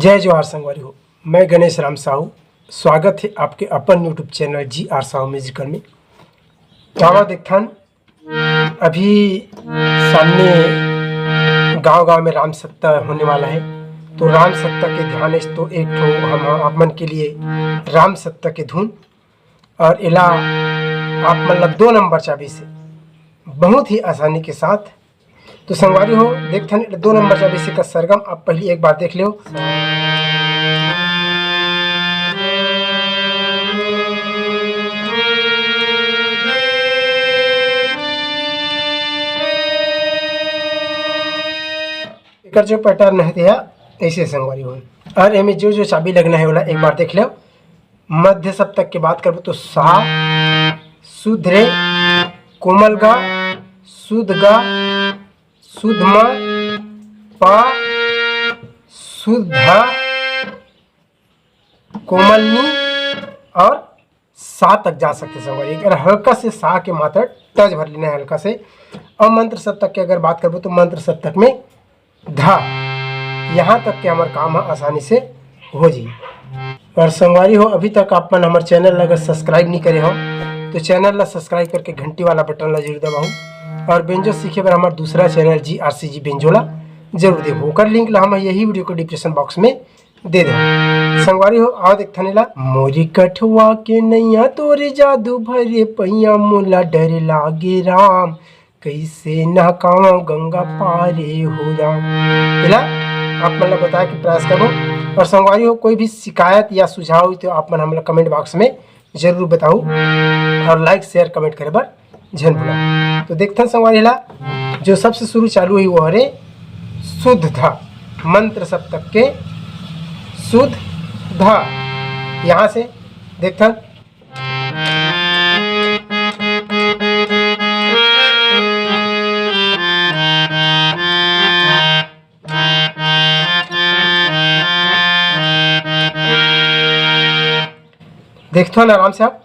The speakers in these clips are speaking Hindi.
जय जवाहर संगवारी हो। मैं गणेश राम साहू, स्वागत है आपके अपन YouTube channel GR Sahu musical में। गावा देखथन अभी सामने गांव-गांव में राम सप्ताह होने वाला है, तो राम सप्ताह के ध्यान तो एक ठो हम आप मन के लिए राम सप्ताह के धुन और इला आप मतलब 2 नंबर चाबी से बहुत ही आसानी के साथ तो संगवारी हो देखथन 2 नंबर चाबी से का सरगम आप पहली एक बार देख लो। एकर जो पैटर्न है दिया ऐसे संगवारी हो और एमें जो चाबी लगना है वाला एक बार देख लो। मध्य सप्तक की बात करूँ तो सा, शुद्ध रे, कोमल गा, शुद्ध गा, शुद्ध म, पा, शुद्ध धा, कोमल नी और सा तक जा सकते संगवारी। अगर हल्का से सा के मात्रा टच भर लेना है हल्का से। और मंत्र सप्तक की अगर बात करूँ तो मंत्र सप्तक में धा यहाँ तक के हमारे काम आसानी से हो जी। और संगवारी हो अभी तक आप मन हमारे चैनल अगर सब्सक्राइब नहीं करे हो तो चैनल ला सब्सक्राइब करके घंटी वाला बटन ला जरूर दबाओ और बेंजो सीखे बर हमारा दूसरा चैनल GRCG बेंजो ला जरूर देखो। ओकर लिंक ला हम यही वीडियो को डिस्क्रिप्शन बॉक्स में दे दे। संगवारी हो आओ देखथने ला। मोरी कठवा के नैया तोरे जादू भरे पैया मोला डर लागे राम, कैसे नहकावा गंगा पारे हो राम। इला आप मन ला बताया कि प्रयास करो। और संगवारी हो कोई भी शिकायत या सुझाव तो आप मन हमला कमेंट बॉक्स में जरूर बताओ और लाइक शेयर कमेंट करे बर झन भूला। तो देखथन संगवारी ला जो सबसे शुरू चालू हुई वो हरे शुद्ध धा, मंत्र सप्तक के शुद्ध धा। यहाँ से देखथन देखते हो ना आराम से आप।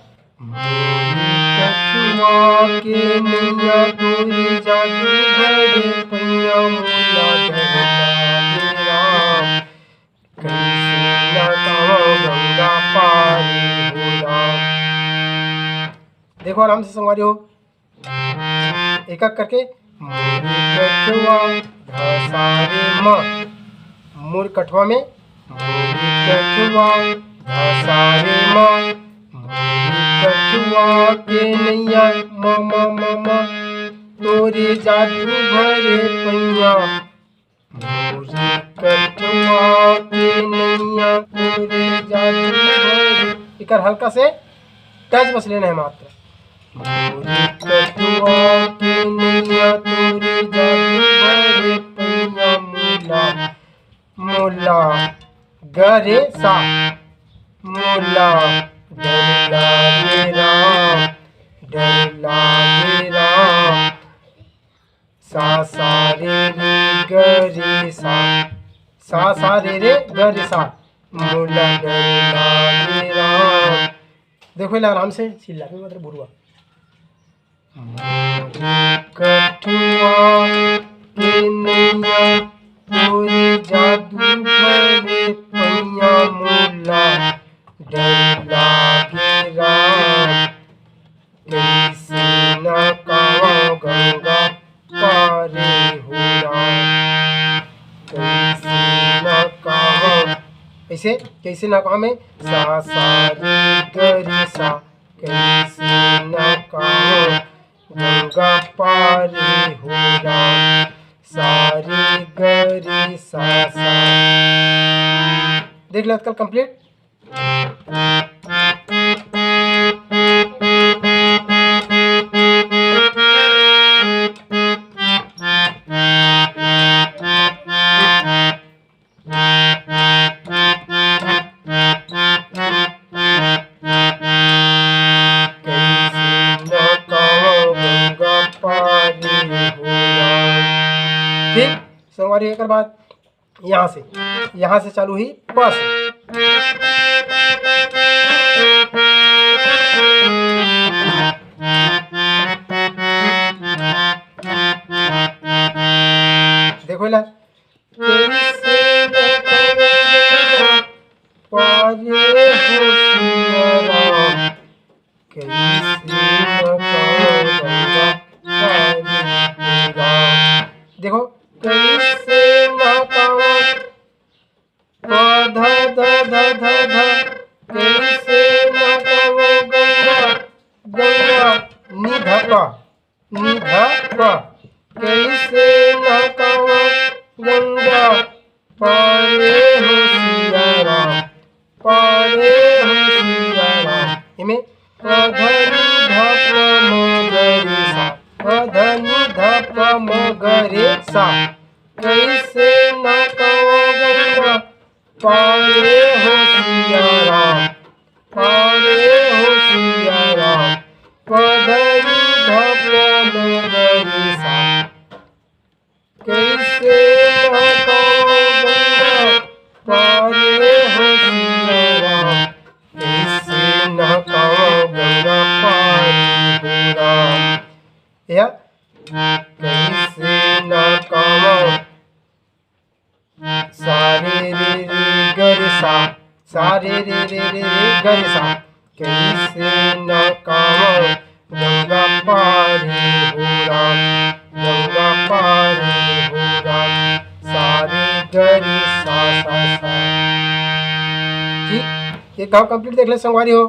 देखो आराम से संगवारी हो एक एक करके। मूर कठवा में कठुआ के नैया मामा मामा तोरे जादू भरे पैया, मोरी कठुआ के नैया तोरे जादू भरे। इकर हल्का से टच बस लेना है मात्र। मोरी कठुआ के नैया तोरे जादू भरे पैया मोला मोला गरे सा मोला डर लागे राम, डर लागे राम, सा सा रे रे गरे सा, सा सा रे रे गरे सा मोला डर लागे राम। देखो इला आराम से चिल्ला में मतलब बुरुआ। कठुआ के नैया तोरे जादू भरे पैया मोला डर लागे राम, कैसे नहकावा गंगा पारे हो राम, कैसे नहकावा। ऐसे कैसे नहकावा में सा सा रे गरे सा, कैसे नहकावा गंगा पारे हो राम, सारे गरे सा सा। देख लो कल कंप्लीट। ठीक संगवारी एक बाद यहाँ से चालू ही बस। देखो ला निधा प कैसे नहकावा गंगा पारे हो सिया राम, पारे हो सिया राम। इमें पधनि धप मगरे सा, पधनि धप मगरे सा, कैसे नहकावा गंगा पारे हो सिया राम, पारे हो सिया राम। पधनि धप मगरे सा, कैसे नहकावा गंगा पारे हो सिया राम, कैसे नहकावा गंगा पारे हो राम। या कैसे नहकावा सारे रे रे गरे सा, सारे रे रे रे रे गरे सा, कैसे नहकावा गंगा पारे हो राम, गंगा पारे हो राम। सारे गरे सा सा सा। ठीक, ये गाँव कंप्लीट देख ले संगवारी हो।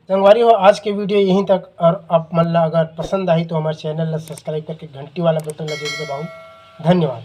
संगवारी हो, आज के वीडियो यहीं तक। और आप मन ला अगर पसंद आई तो हमारे चैनल ला सब्सक्राइब करके घंटी वाला बटन ला जरूर दबाओ। धन्यवाद।